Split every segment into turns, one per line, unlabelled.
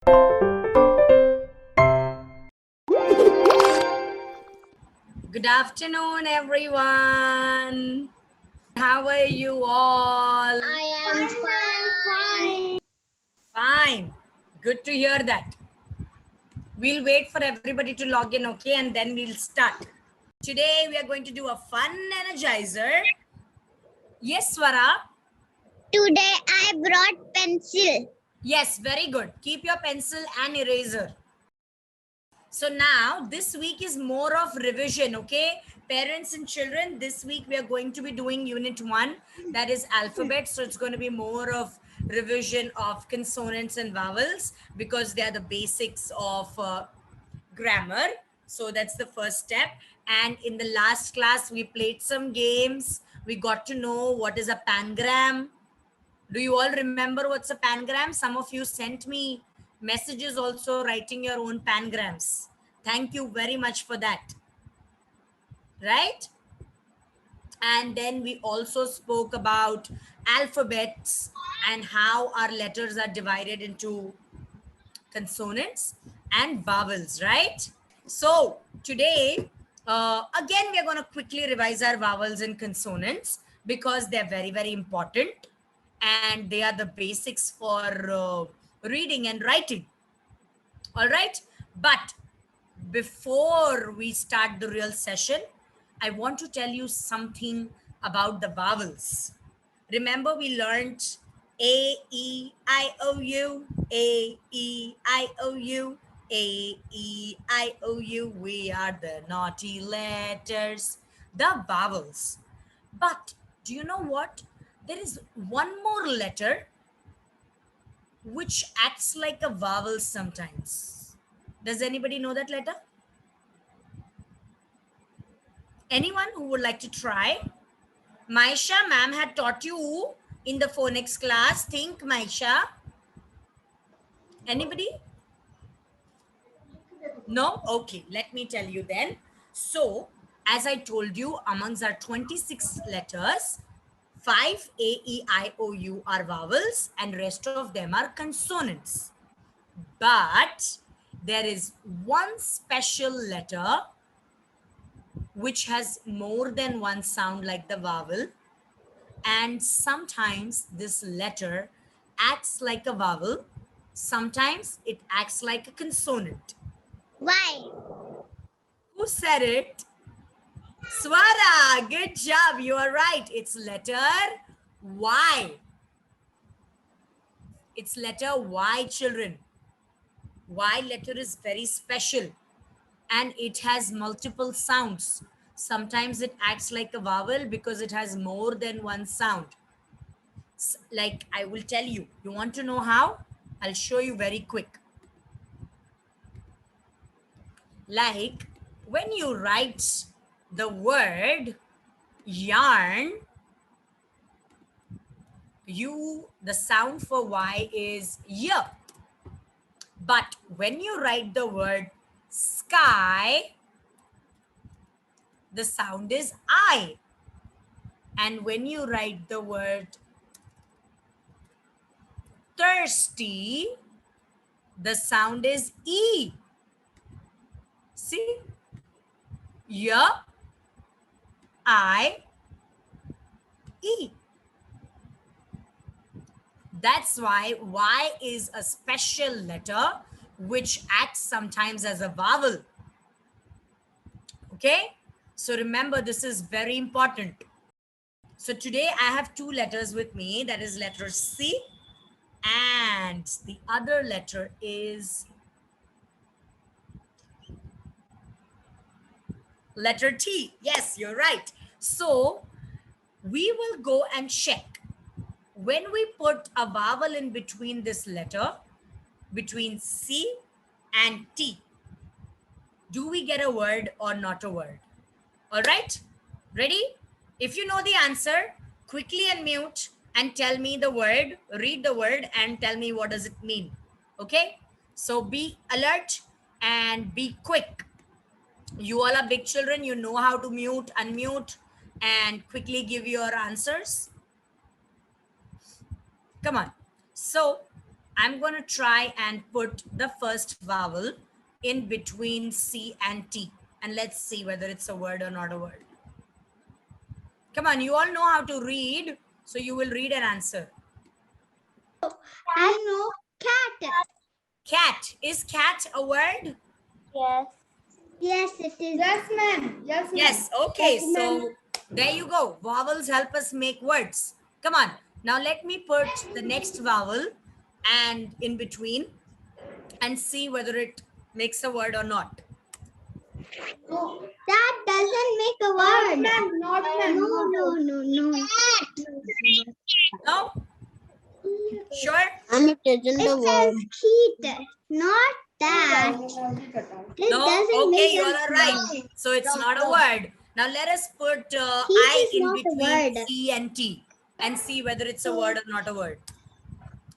Good afternoon, everyone. How are you all?
I am fine.
Fine. Good to hear that. We'll wait for everybody to log in, okay? And then we'll start. Today, we are going to do a fun energizer. Yes, Swara?
Today I brought pencil.
Yes, very good. Keep your pencil and eraser. So now this week is more of revision, okay? Parents and children, this week we are going to be doing unit 1, that is alphabet. So it's going to be more of revision of consonants and vowels because they are the basics of grammar. So that's the first step. And in the last class, we played some games. We got to know what is a pangram. Do you all remember what's a pangram? Some of you sent me messages also writing your own pangrams. Thank you very much for that. Right? And then we also spoke about alphabets and how our letters are divided into consonants and vowels, right? So today, again, we are going to quickly revise our vowels and consonants because they're very, very important and they are the basics for reading and writing. All right. But before we start the real session, I want to tell you something about the vowels. Remember, we learned A, E, I, O, U, A, E, I, O, U, A, E, I, O, U. We are the naughty letters, the vowels. But do you know what? There is one more letter which acts like a vowel sometimes. Does anybody know that letter? Anyone who would like to try? Maisha, ma'am had taught you in the phonics class. Think, Maisha. Anybody? No? Okay, let me tell you then. So, as I told you, amongst our 26 letters, 5 A, E, I, O, U are vowels and rest of them are consonants. But there is one special letter which has more than one sound like the vowel, and sometimes this letter acts like a vowel, sometimes it acts like a consonant.
Why?
Who said it? Swara, good job, you are right. It's letter Y. It's letter Y, children. Y letter is very special and it has multiple sounds. Sometimes it acts like a vowel because it has more than one sound. Like I will tell you. You want to know how? I'll show you very quick. Like when you write the word yarn, the sound for Y is Y. But when you write the word sky, the sound is I. And when you write the word thirsty, the sound is E. See? Y, I, E. That's why Y is a special letter which acts sometimes as a vowel. Okay? So remember, this is very important. So today I have two letters with me. That is letter C and the other letter is letter T. Yes, you're right. So we will go and check. When we put a vowel in between this letter, between C and T, do we get a word or not a word? All right, ready? If you know the answer, quickly unmute and tell me the word, read the word and tell me what does it mean. Okay, so be alert and be quick. You all are big children, you know how to mute, unmute and quickly give your answers. Come on. So I'm going to try and put the first vowel in between C and T. And let's see whether it's a word or not a word. Come on, you all know how to read. So you will read and answer.
I know cat.
Cat. Is cat a word?
Yes. Yes, it is.
Yes, ma'am.
Yes. Okay.
Yes, ma'am.
So there you go. Vowels help us make words. Come on. Now let me put the next vowel and in between and see whether it makes a word or not.
No.
That doesn't make a
Not
word.
ma'am. Not ma'am.
No.
No? Sure?
And it isn't a word. It says heat, not that. It
No?
doesn't
Okay,
make
you
a
all are right.
word.
So it's not a word. Now let us put
Heat
I
is
in
not a
between
word.
C and T and see whether it's a word or not a word.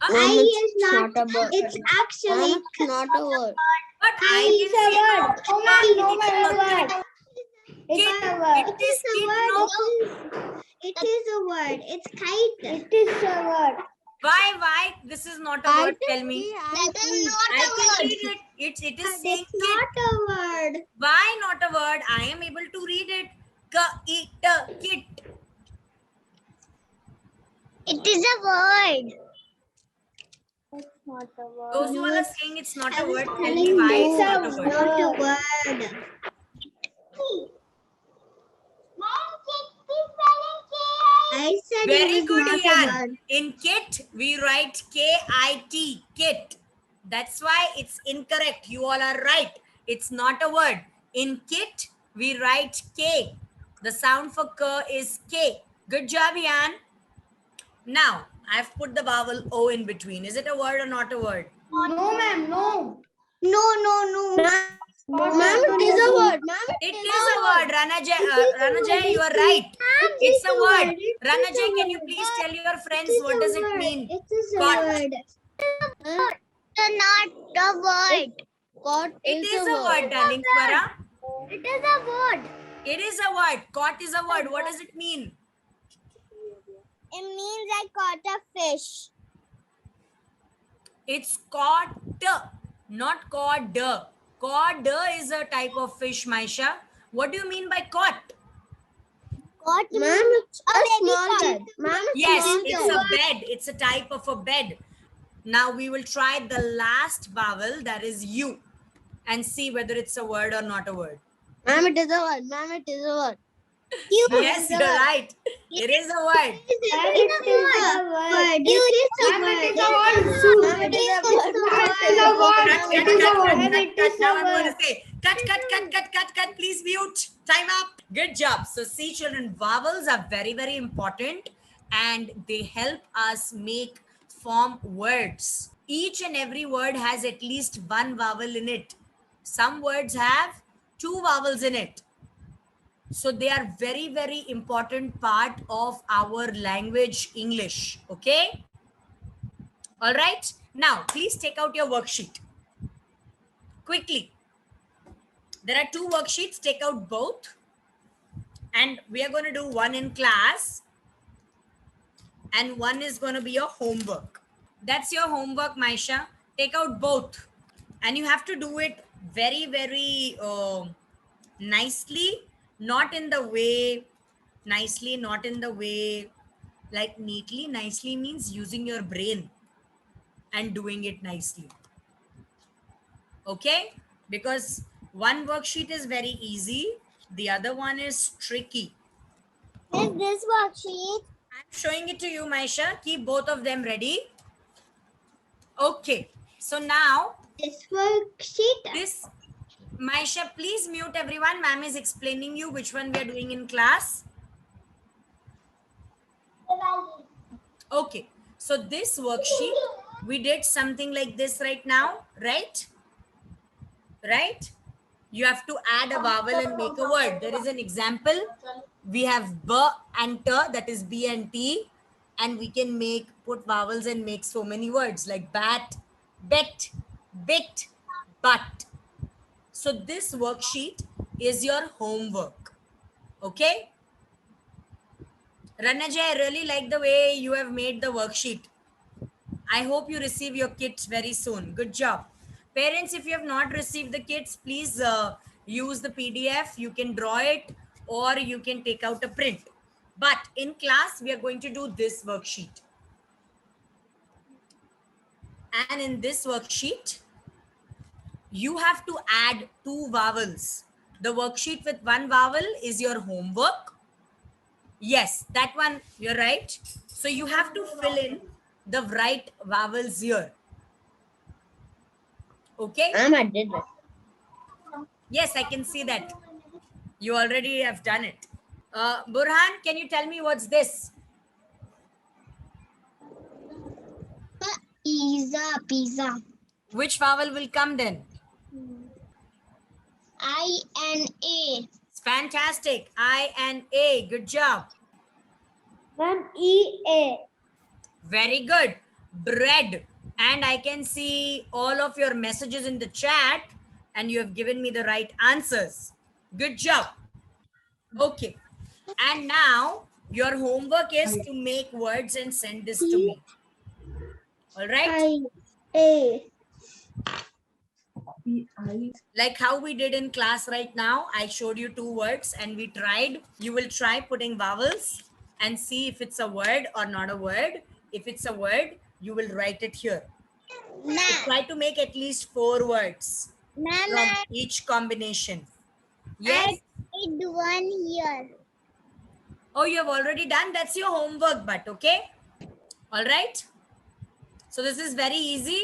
I is not a word. It's actually not a word.
But I
It's
can
a
say
word.
no.
Oh, ma'am, no,
It is
ma'am,
a
word.
kid.
It's a
It
word.
is kid, no?
It is a word. It's kite.
It is a word.
Why? This is not a word. Tell me.
That is not
I
a
can
word.
read it. It is saying
It's
kid.
not a word.
Why not a word? I am able to read it. Kit.
It is a word. It's not a word.
Those who are saying it's not a word, tell me
telling
why
you
it's not a
it's
word.
not a word. I said
Very
it was
good,
not a
Ian.
word.
In kit, we write K-I-T, kit. That's why it's incorrect. You all are right. It's not a word. In kit, we write K. The sound for K is K. Good job, Ian. Now, I've put the vowel O in between. Is it a word or not a word?
No, ma'am. No.
No.
Ma'am,
it is a word.
It is a word. Ranajay, you are right. It's a word. Ranajay, can you please tell your friends what does it mean?
It is a
Caught.
word. Not a word. Caught
It is a word, darling Swara.
It is a word.
It is a word. Caught is a word. What does it mean?
It means I caught a fish.
It's caught, not cod. Cod is a type of fish, Maisha. What do you mean by caught?
Caught, ma'am, it's a small bed. Ma'am,
Yes, it's a bed. It's a type of a bed. Now we will try the last vowel, that is U, and see whether it's a word or not a word.
Ma'am, it is a word. Ma'am, it is a word.
Yes, you're right. It is a word.
And it is a word. Ma'am, it is a word.
Ma'am, it is a word.
It is a word. It is a word. And it is
Now
a
I'm going to
word.
say, cut, please mute. Time up. Good job. So see, children, vowels are very, very important and they help us form words. Each and every word has at least one vowel in it. Some words have two vowels in it. So they are very, very important part of our language, English. Okay? All right. Now, please take out your worksheet. Quickly. There are two worksheets. Take out both. And we are going to do one in class. And one is going to be your homework. That's your homework, Maisha. Take out both. And you have to do it very, very nicely. Not in the way, nicely, not in the way like neatly. Nicely means using your brain and doing it nicely. Okay? Because one worksheet is very easy. The other one is tricky.
Is this worksheet?
I'm showing it to you, Maisha. Keep both of them ready. Okay. So now,
This worksheet.
Maisha, please mute everyone. Ma'am is explaining you which one we are doing in class. Okay. So this worksheet, we did something like this right now, right? Right? You have to add a vowel and make a word. There is an example. We have B and T, that is B and T. And we can put vowels and make so many words like bat, bet, bit, but. So this worksheet is your homework. Okay? Ranajay, I really like the way you have made the worksheet. I hope you receive your kits very soon. Good job. Parents, if you have not received the kits, please use the PDF. You can draw it or you can take out a print. But in class, we are going to do this worksheet. And in this worksheet, you have to add 2 vowels. The worksheet with 1 vowel is your homework. Yes, that one, you're right. So you have to fill in the right vowels here. Okay?
I did that.
Yes, I can see that. You already have done it. Burhan, can you tell me what's this?
Pizza.
Which vowel will come then?
I-N-A.
It's fantastic. I and A. Good job.
Then E-A.
Very good. Bread. And I can see all of your messages in the chat and you have given me the right answers. Good job. Okay. And now your homework is to make words and send this to me. All right.
I-A.
Like how we did in class right now, I showed you 2 words and we tried. You will try putting vowels and see if it's a word or not a word. If it's a word, you will write it here. So try to make at least 4 words from each combination. Yes.
I did one here.
Oh, you have already done? That's your homework, but okay. All right. So this is very easy.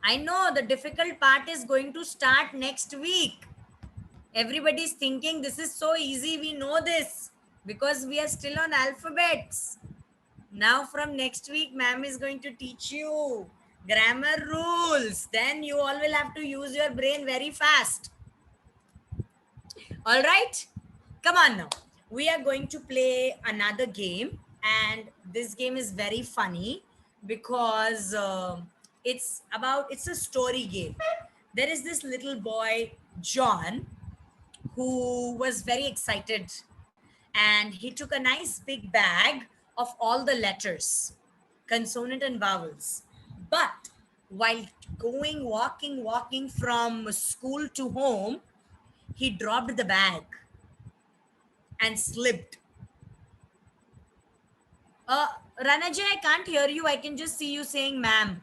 I know the difficult part is going to start next week. Everybody's thinking this is so easy. We know this because we are still on alphabets. Now from next week, ma'am is going to teach you grammar rules. Then you all will have to use your brain very fast. All right. Come on now. We are going to play another game. And this game is very funny because it's a story game. There is this little boy, John, who was very excited and he took a nice big bag of all the letters, consonant and vowels. But while walking from school to home, he dropped the bag and slipped. Ranajay, I can't hear you. I can just see you saying ma'am.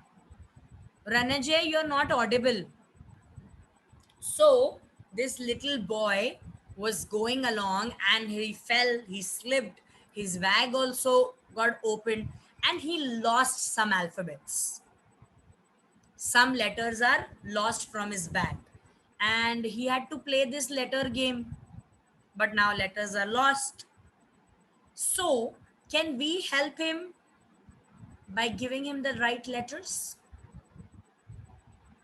Ranajay, you're not audible. So this little boy was going along and he fell, he slipped, his bag also got opened and he lost some alphabets. Some letters are lost from his bag and he had to play this letter game. But now letters are lost. So can we help him by giving him the right letters?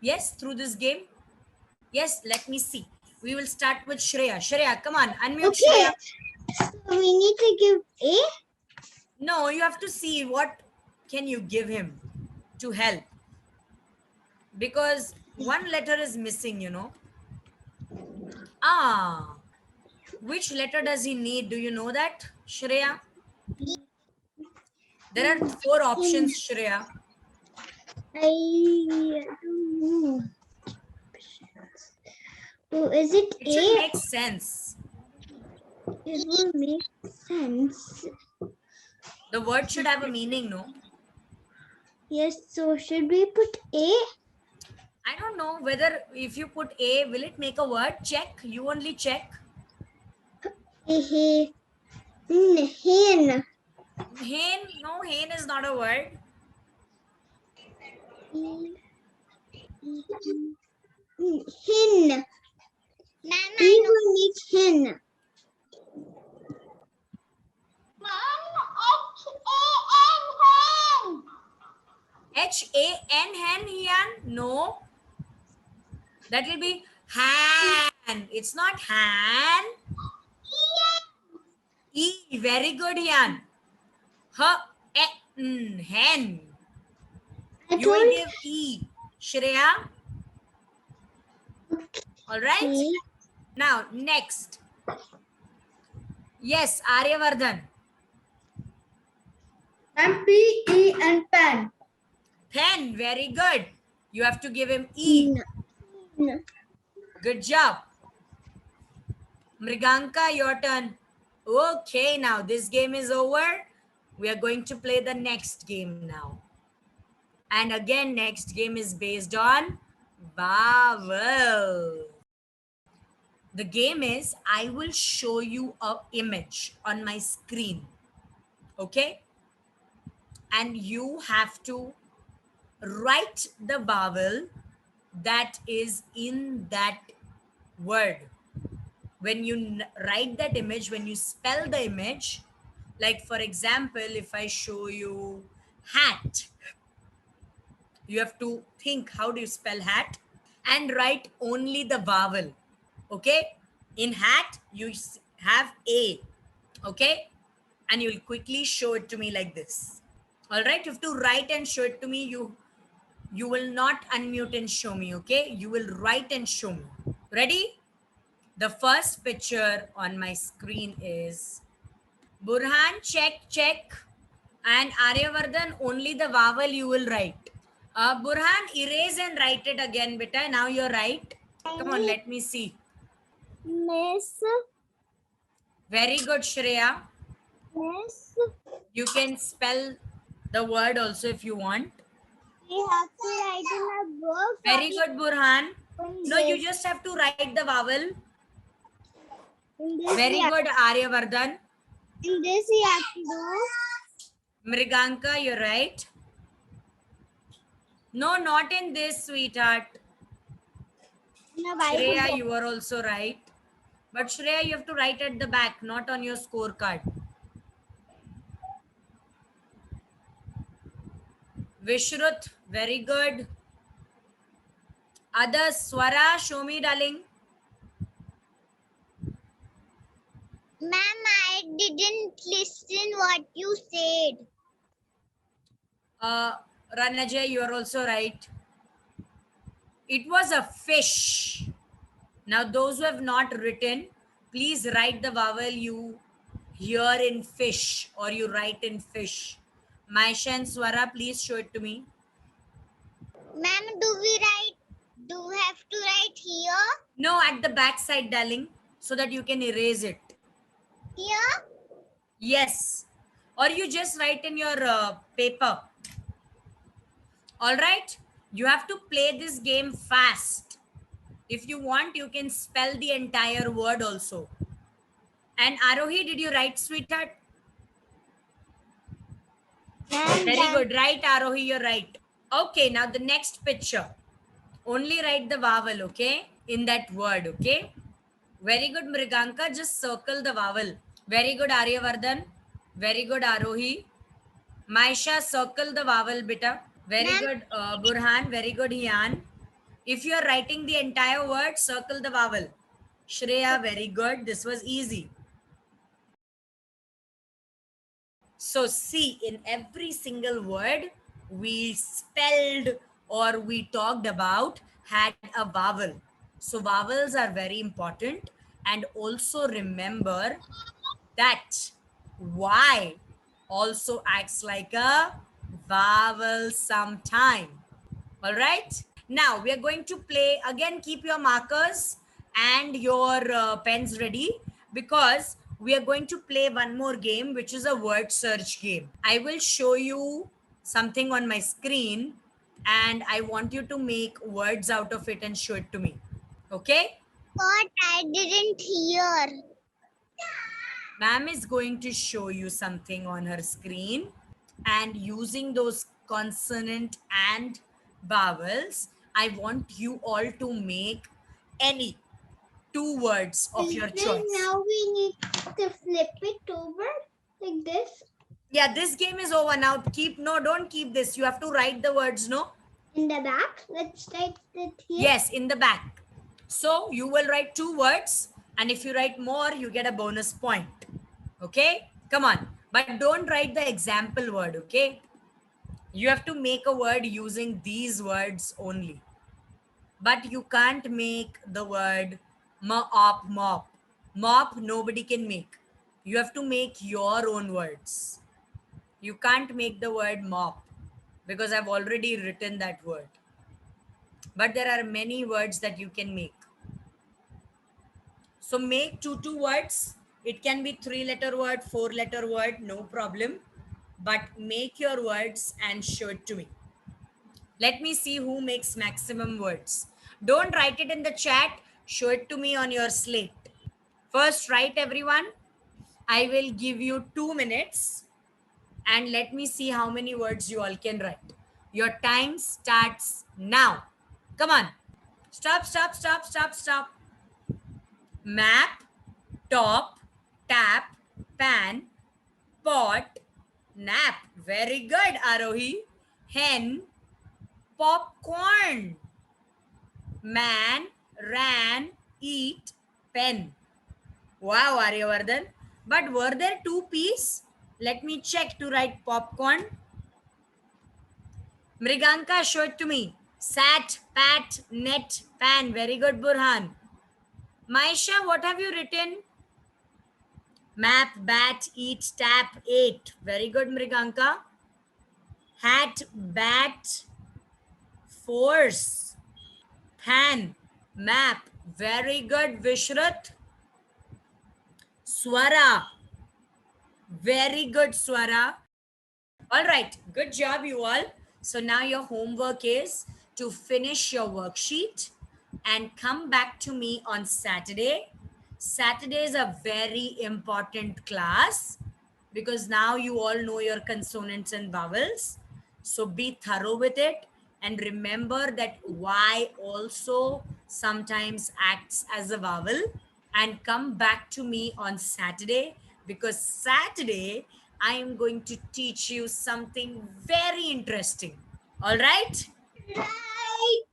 Yes, through this game? Yes, let me see. We will start with Shreya. Shreya, come on, unmute
Okay.
Shreya.
So we need to give A?
No, you have to see what can you give him to help. Because one letter is missing, you know. Which letter does he need? Do you know that, Shreya? There are 4 options, Shreya.
I don't know. So is it
It should
A?
make sense.
It will make sense.
The word should have a meaning, no?
Yes, so should we put A?
I don't know whether if you put A, will it make a word? Check. You only check.
Hen.
Hen. No, hen is not a word.
Hen. We will make hen.
H-A-N, hen, Hian? No. That will be han. It's not han. E. Very good, Hian. Hen. You will give E. Shreya. All right.
Okay.
Now, next. Yes, Aryavardhan.
And P-E and pen.
Pen. Very good. You have to give him E. Good job. Mriganka, your turn. Okay, now this game is over. We are going to play the next game now. And again, next game is based on vowel. The game is, I will show you an image on my screen. Okay? And you have to write the vowel that is in that word. When you write that image, when you spell the image, like for example, if I show you hat, you have to think, how do you spell hat? And write only the vowel. Okay? In hat, you have A. Okay? And you'll quickly show it to me like this. All right? You have to write and show it to me. You will not unmute and show me. Okay? You will write and show me. Ready? The first picture on my screen is Burhan, check. And Aryavardhan, only the vowel you will write. Burhan, erase and write it again, beta. Now you're right. Come on, let me see.
Miss.
Very good, Shreya.
Miss.
You can spell the word also if you want.
We have to write in a book.
Very good, Burhan. No, you just have to write the vowel. Very good, Aryavardhan.
In this we have to do.
Mriganka, you're right. No, not in this, sweetheart. Shreya, you are also right. But Shreya, you have to write at the back, not on your scorecard. Vishrut, very good. Others, Swara, show me, darling.
Ma'am, I didn't listen what you said.
Ranajay, you are also right. It was a fish. Now, those who have not written, please write the vowel you hear in fish or you write in fish. Maisha and Swara, please show it to me.
Ma'am, do we have to write here?
No, at the back side, darling, so that you can erase it.
Here?
Yes. Or you just write in your paper. All right? You have to play this game fast. If you want, you can spell the entire word also. And Arohi, did you write, sweetheart? Very good. Right, Arohi, you're right. Okay, now the next picture. Only write the vowel, okay? In that word, okay? Very good, Mriganka. Just circle the vowel. Very good, Aryavardhan. Very good, Arohi. Maisha, circle the vowel, beta. Very good, Burhan. Very good, Hiyan. If you are writing the entire word, circle the vowel. Shreya, very good. This was easy. So see, in every single word we spelled or we talked about had a vowel. So vowels are very important. And also remember that Y also acts like a vowel sometime. All right. Now we are going to play again. Keep your markers and your pens ready because we are going to play one more game, which is a word search game. I will show you something on my screen and I want you to make words out of it and show it to me. Okay?
What? I didn't hear.
Ma'am is going to show you something on her screen and using those consonant and vowels, I want you all to make any 2 words of your choice.
Now we need to flip it over like this.
Yeah, this game is over now. Don't keep this. You have to write the words, no?
In the back, let's write it here.
Yes, in the back. So you will write 2 words and if you write more, you get a bonus point. Okay? Come on. But don't write the example word, okay? You have to make a word using these words only. But you can't make the word mop. Mop, nobody can make. You have to make your own words. You can't make the word mop. because I've already written that word. But there are many words that you can make. So make two words. It can be 3-letter word, 4-letter word, no problem. But make your words and show it to me. Let me see who makes maximum words. Don't write it in the chat. Show it to me on your slate. First, write everyone. I will give you 2 minutes. And let me see how many words you all can write. Your time starts now. Come on. Stop. Map, top, tap, pan, pot, nap. Very good, Arohi. Hen, popcorn. Man, ran, eat, pen. Wow, Aryavardhan. But were there 2 P's? Let me check to write popcorn. Mriganka, show it to me. Sat, pat, net, pan. Very good, Burhan. Maisha, what have you written? Map, bat, eat, tap, ate. Very good, Mriganka. Hat, bat, force. Pan, map. Very good, Vishrat. Swara. Very good, Swara. All right, good job, you all. So now your homework is to finish your worksheet and come back to me on Saturday. Saturday is a very important class because now you all know your consonants and vowels. So be thorough with it and remember that Y also sometimes acts as a vowel, and come back to me on Saturday because Saturday I am going to teach you something very interesting. All right?
Right.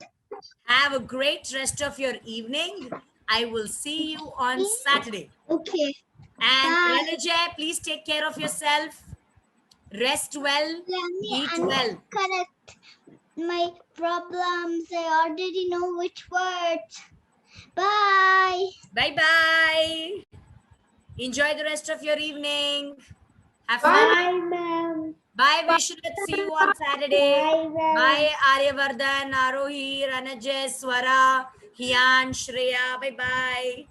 Have a great rest of your evening. I will see you on Saturday.
Okay.
And
Bye.
Ranajay, please take care of yourself. Rest well.
Let me
Eat well.
correct my problems. I already know which words. Bye.
Bye-bye. Enjoy the rest of your evening. Have fun.
Bye, ma'am.
Bye, Vishnu. See you on Saturday.
Bye, ma'am.
Bye, Aryavardhan, Arohi, Ranajay, Swara, Hiyan, Shreya. Bye-bye.